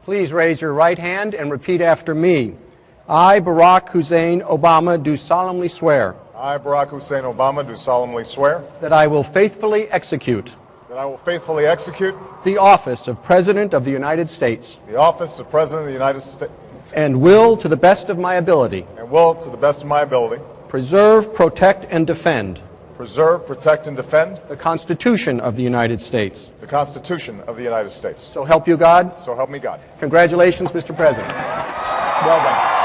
Please raise your right hand and repeat after me. I, Barack Hussein Obama, do solemnly swear I, Barack Hussein Obama, do solemnly swear that I will faithfully execute that I will faithfully execute the office of President of the United States the office of President of the United States and will, to the best of my ability, and will, to the best of my ability, preserve, protect, and defend preserve, protect, and defend the Constitution of the United States. the Constitution of the United States. So help you God. So help me God. Congratulations, Mr. President. Well done.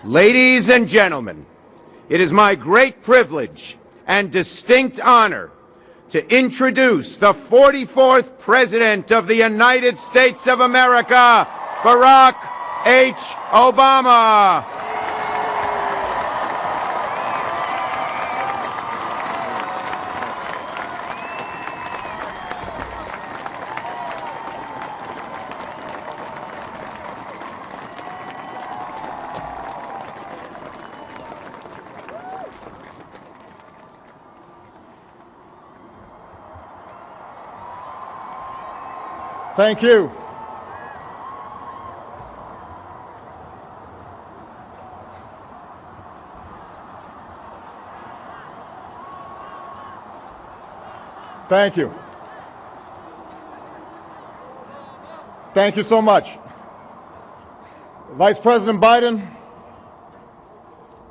Ladies and gentlemen, it is my great privilege and distinct honor to introduce the 44th President of the United States of America, Barack H. Obama. Thank you. Thank you. Thank you so much. Vice President Biden,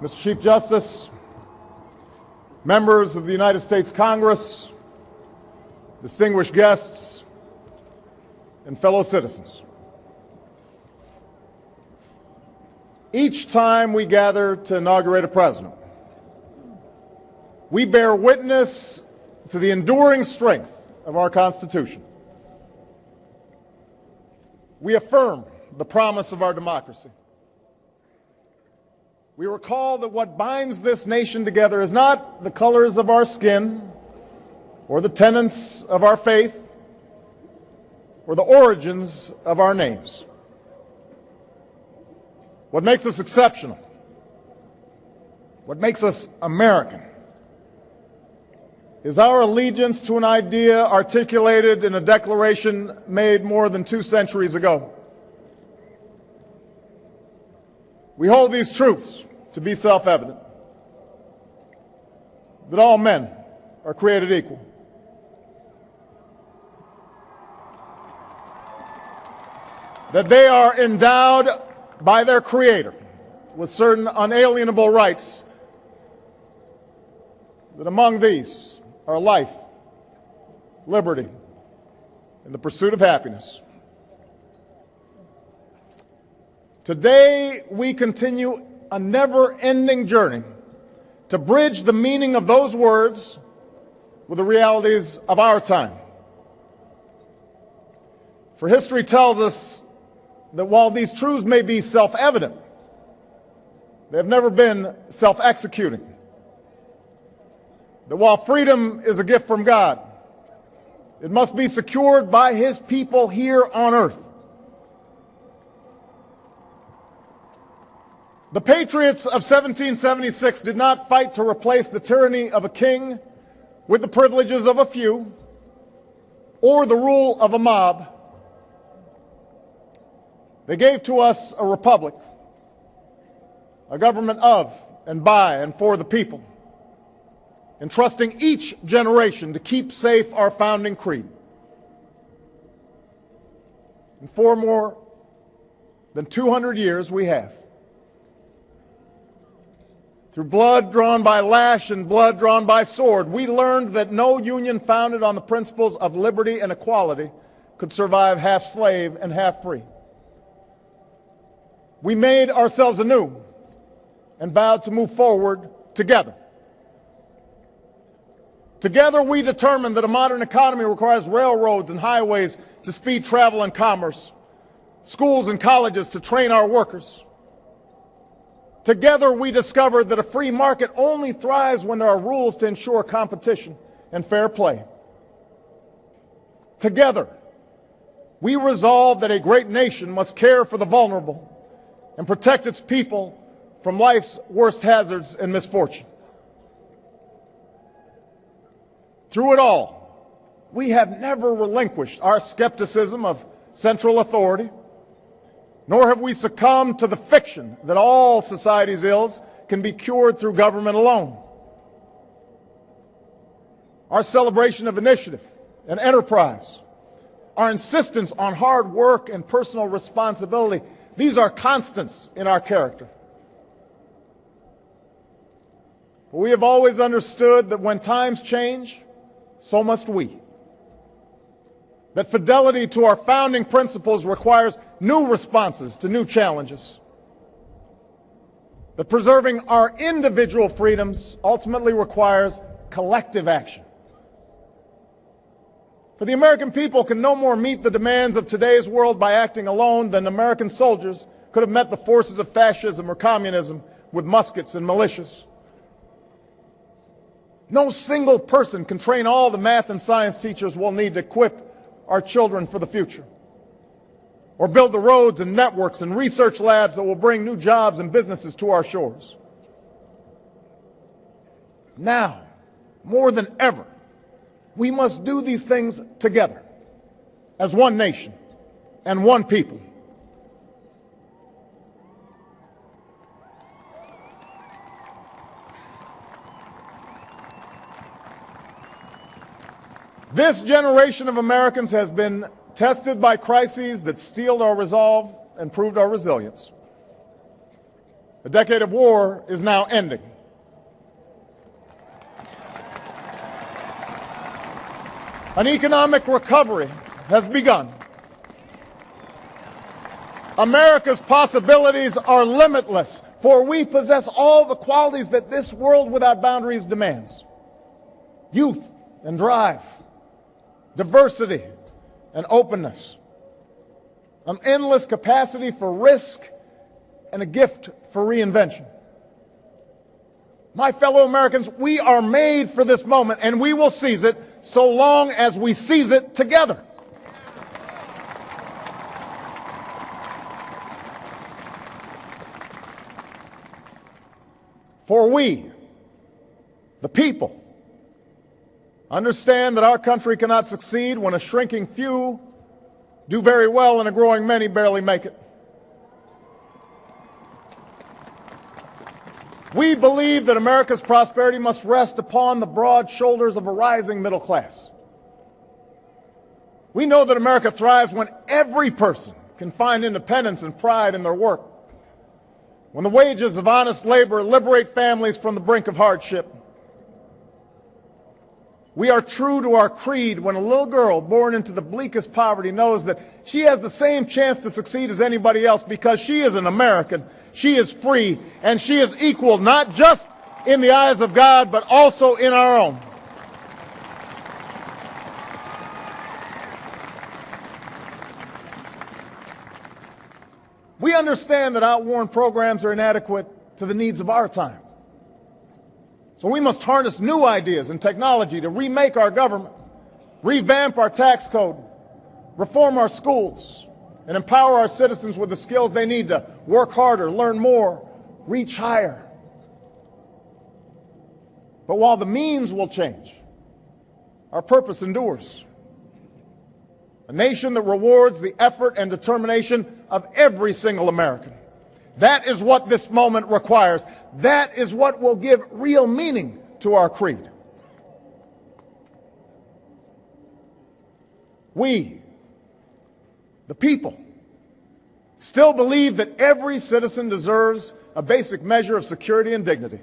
Mr. Chief Justice, members of the United States Congress, distinguished guests, and fellow citizens. Each time we gather to inaugurate a president, we bear witness to the enduring strength of our Constitution. We affirm the promise of our democracy. We recall that what binds this nation together is not the colors of our skin or the tenets of our faith or the origins of our names. What makes us exceptional, what makes us American, is our allegiance to an idea articulated in a declaration made more than 2 centuries ago. We hold these truths to be self-evident, that all men are created equal, that they are endowed by their Creator with certain unalienable rights, that among these are life, liberty, and the pursuit of happiness. Today, we continue a never-ending journey to bridge the meaning of those words with the realities of our time. For history tells us that while these truths may be self-evident, they have never been self-executing. That while freedom is a gift from God, it must be secured by His people here on earth. The patriots of 1776 did not fight to replace the tyranny of a king with the privileges of a few or the rule of a mob. They gave to us a republic, a government of and by and for the people, entrusting each generation to keep safe our founding creed. And for more than 200 years we have. Through blood drawn by lash and blood drawn by sword, we learned that no union founded on the principles of liberty and equality could survive half slave and half free. We made ourselves anew and vowed to move forward together. Together we determined that a modern economy requires railroads and highways to speed travel and commerce, schools and colleges to train our workers. Together we discovered that a free market only thrives when there are rules to ensure competition and fair play. Together we resolved that a great nation must care for the vulnerable and protect its people from life's worst hazards and misfortune. Through it all, we have never relinquished our skepticism of central authority, nor have we succumbed to the fiction that all society's ills can be cured through government alone. Our celebration of initiative and enterprise, our insistence on hard work and personal responsibility, these are constants in our character. But we have always understood that when times change, so must we. That fidelity to our founding principles requires new responses to new challenges. That preserving our individual freedoms ultimately requires collective action. For the American people can no more meet the demands of today's world by acting alone than American soldiers could have met the forces of fascism or communism with muskets and militias. No single person can train all the math and science teachers we'll need to equip our children for the future, or build the roads and networks and research labs that will bring new jobs and businesses to our shores. Now, more than ever, we must do these things together as one nation and one people. This generation of Americans has been tested by crises that steeled our resolve and proved our resilience. The decade of war is now ending. An economic recovery has begun. America's possibilities are limitless, for we possess all the qualities that this world without boundaries demands: youth and drive, diversity and openness, an endless capacity for risk, and a gift for reinvention. My fellow Americans, we are made for this moment, and we will seize it so long as we seize it together. For we, the people, understand that our country cannot succeed when a shrinking few do very well and a growing many barely make it. We believe that America's prosperity must rest upon the broad shoulders of a rising middle class. We know that America thrives when every person can find independence and pride in their work, when the wages of honest labor liberate families from the brink of hardship. We are true to our creed when a little girl born into the bleakest poverty knows that she has the same chance to succeed as anybody else because she is an American, she is free, and she is equal not just in the eyes of God, but also in our own. We understand that outworn programs are inadequate to the needs of our time. So we must harness new ideas and technology to remake our government, revamp our tax code, reform our schools, and empower our citizens with the skills they need to work harder, learn more, reach higher. But while the means will change, our purpose endures. A nation that rewards the effort and determination of every single American, That is what this moment requires. That is what will give real meaning to our creed. We, the people, still believe that every citizen deserves a basic measure of security and dignity.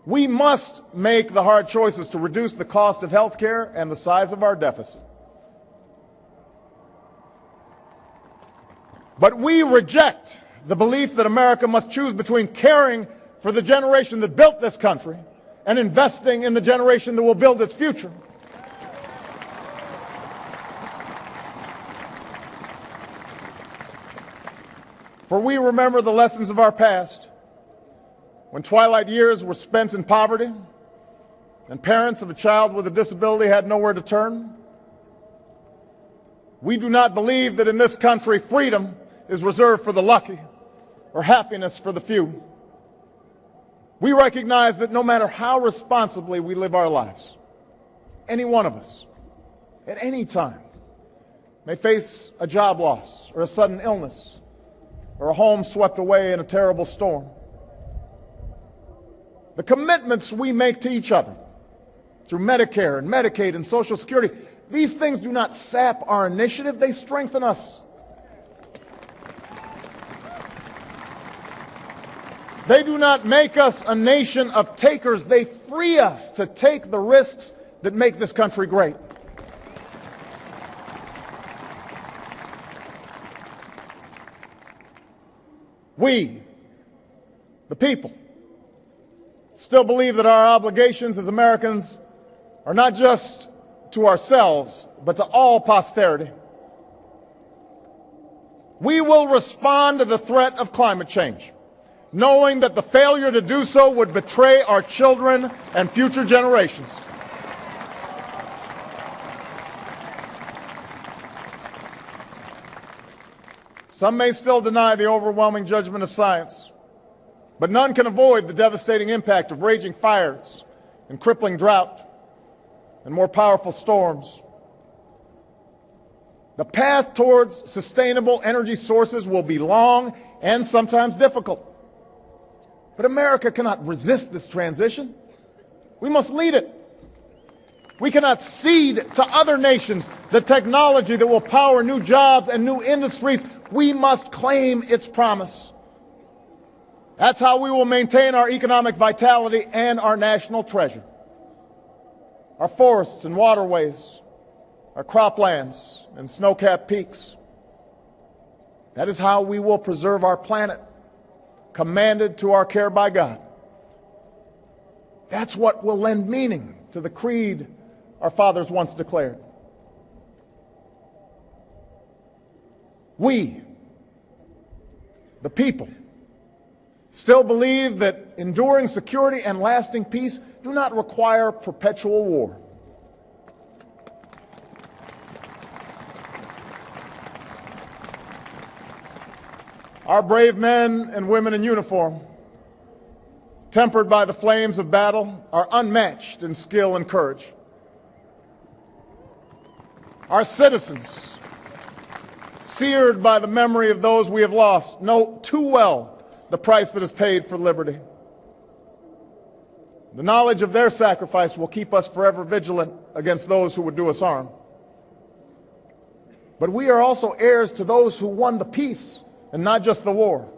We must make the hard choices to reduce the cost of health care and the size of our deficit. But we reject the belief that America must choose between caring for the generation that built this country and investing in the generation that will build its future. For we remember the lessons of our past, when twilight years were spent in poverty and parents of a child with a disability had nowhere to turn. We do not believe that in this country freedom is reserved for the lucky or happiness for the few. We recognize that no matter how responsibly we live our lives, any one of us, at any time, may face a job loss or a sudden illness or a home swept away in a terrible storm. The commitments we make to each other through Medicare and Medicaid and Social Security, these things do not sap our initiative, they strengthen us. They do not make us a nation of takers, they free us to take the risks that make this country great. We, the people, still believe that our obligations as Americans are not just to ourselves, but to all posterity. We will respond to the threat of climate change, knowing that the failure to do so would betray our children and future generations. Some may still deny the overwhelming judgment of science, but none can avoid the devastating impact of raging fires and crippling drought and more powerful storms. The path towards sustainable energy sources will be long and sometimes difficult. But America cannot resist this transition. We must lead it. We cannot cede to other nations the technology that will power new jobs and new industries. We must claim its promise. That's how we will maintain our economic vitality and our national treasure. Our forests and waterways, our croplands and snow-capped peaks. That is how we will preserve our planet, commanded to our care by God. That's what will lend meaning to the creed our fathers once declared. We, the people, still believe that enduring security and lasting peace do not require perpetual war. Our brave men and women in uniform, tempered by the flames of battle, are unmatched in skill and courage. Our citizens, seared by the memory of those we have lost, know too well the price that is paid for liberty. The knowledge of their sacrifice will keep us forever vigilant against those who would do us harm. But we are also heirs to those who won the peace and not just the war,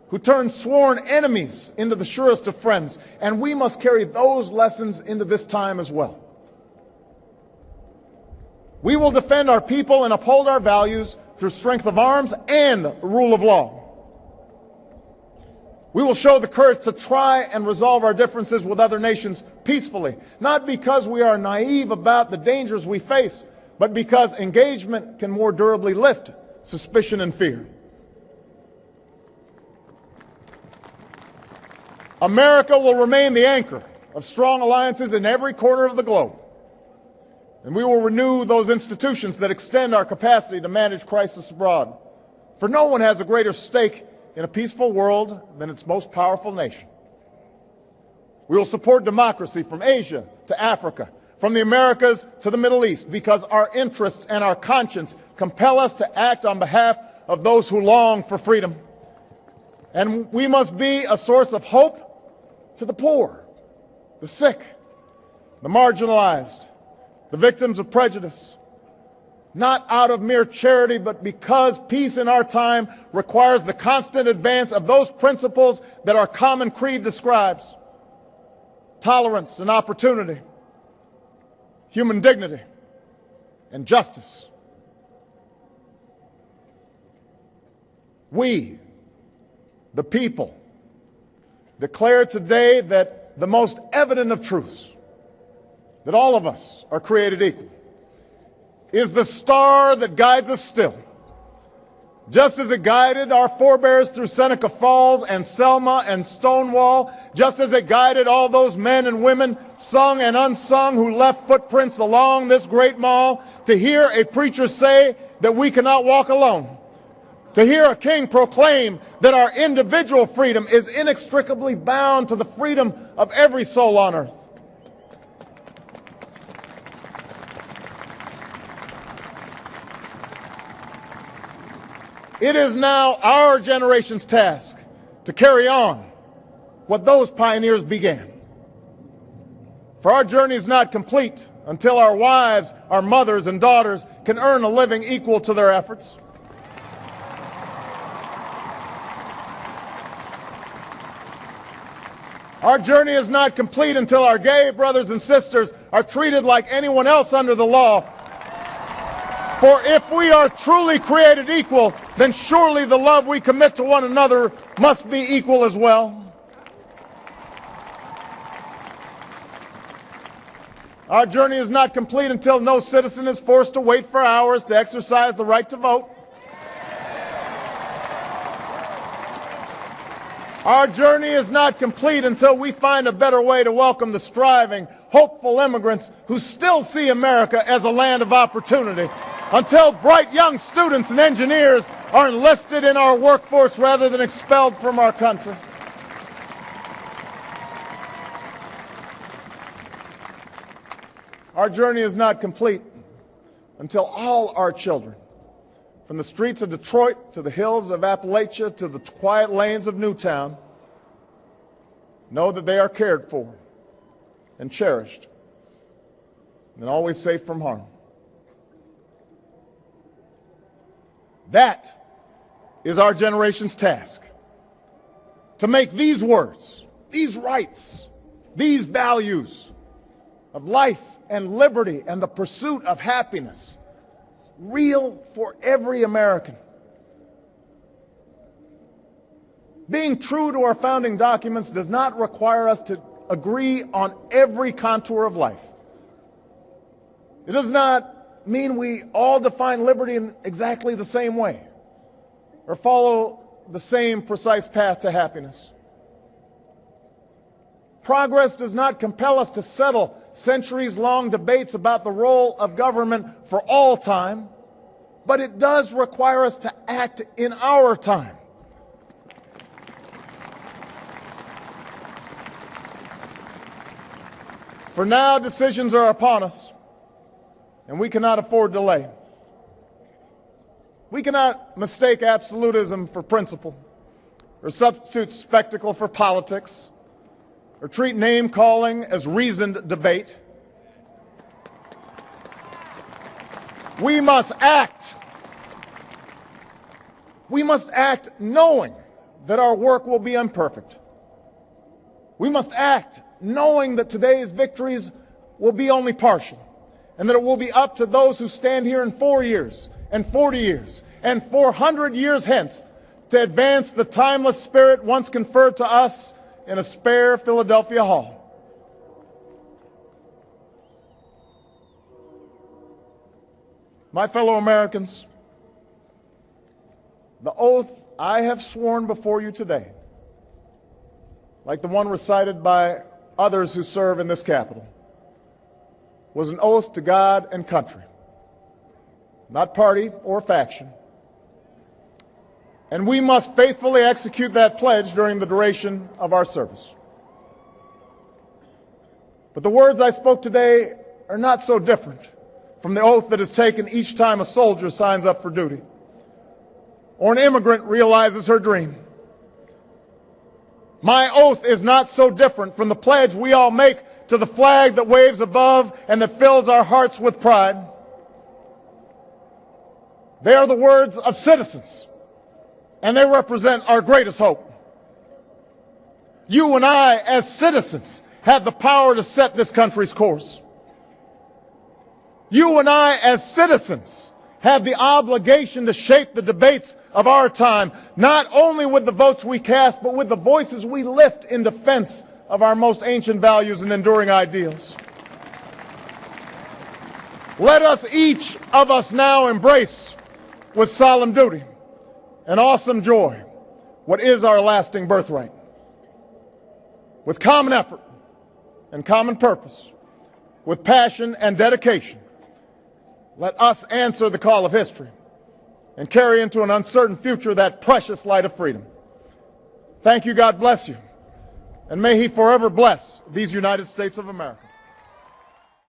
who turned sworn enemies into the surest of friends, and we must carry those lessons into this time as well. We will defend our people and uphold our values through strength of arms and the rule of law. We will show the courage to try and resolve our differences with other nations peacefully, not because we are naive about the dangers we face, but because engagement can more durably lift suspicion and fear. America will remain the anchor of strong alliances in every corner of the globe. And we will renew those institutions that extend our capacity to manage crisis abroad. For no one has a greater stake in a peaceful world than its most powerful nation. We will support democracy from Asia to Africa, from the Americas to the Middle East, because our interests and our conscience compel us to act on behalf of those who long for freedom. And we must be a source of hope to the poor, the sick, the marginalized, the victims of prejudice, not out of mere charity, but because peace in our time requires the constant advance of those principles that our common creed describes: tolerance and opportunity, human dignity, and justice. We, the people, declare today that the most evident of truths, that all of us are created equal, is the star that guides us still, just as it guided our forebears through Seneca Falls and Selma and Stonewall, just as it guided all those men and women, sung and unsung, who left footprints along this great mall, to hear a preacher say that we cannot walk alone, to hear a king proclaim that our individual freedom is inextricably bound to the freedom of every soul on earth. It is now our generation's task to carry on what those pioneers began. For our journey is not complete until our wives, our mothers, and daughters can earn a living equal to their efforts. Our journey is not complete until our gay brothers and sisters are treated like anyone else under the law. For if we are truly created equal, then surely the love we commit to one another must be equal as well. Our journey is not complete until no citizen is forced to wait for hours to exercise the right to vote. Our journey is not complete until we find a better way to welcome the striving, hopeful immigrants who still see America as a land of opportunity, until bright young students and engineers are enlisted in our workforce rather than expelled from our country. Our journey is not complete until all our children, from the streets of Detroit to the hills of Appalachia to the quiet lanes of Newtown, know that they are cared for and cherished and always safe from harm. That is our generation's task, to make these words, these rights, these values of life and liberty and the pursuit of happiness real for every American. Being true to our founding documents does not require us to agree on every contour of life. It does not mean we all define liberty in exactly the same way or follow the same precise path to happiness. Progress does not compel us to settle centuries-long debates about the role of government for all time, but it does require us to act in our time. For now, decisions are upon us, and we cannot afford delay. We cannot mistake absolutism for principle, or substitute spectacle for politics, or treat name-calling as reasoned debate. We must act. We must act knowing that our work will be imperfect. We must act knowing that today's victories will be only partial, and that it will be up to those who stand here in 4 years, and 40 years, and 400 years hence to advance the timeless spirit once conferred to us in a spare Philadelphia hall. My fellow Americans, the oath I have sworn before you today, like the one recited by others who serve in this Capitol, was an oath to God and country, not party or faction. And we must faithfully execute that pledge during the duration of our service. But the words I spoke today are not so different from the oath that is taken each time a soldier signs up for duty, or an immigrant realizes her dream. My oath is not so different from the pledge we all make to the flag that waves above and that fills our hearts with pride. They are the words of citizens, and they represent our greatest hope. You and I, as citizens, have the power to set this country's course. You and I, as citizens, have the obligation to shape the debates of our time, not only with the votes we cast, but with the voices we lift in defense of our most ancient values and enduring ideals. Let us, each of us now, embrace with solemn duty and awesome joy what is our lasting birthright. With common effort and common purpose, with passion and dedication, let us answer the call of history and carry into an uncertain future that precious light of freedom. Thank you, God bless you, and may He forever bless these United States of America.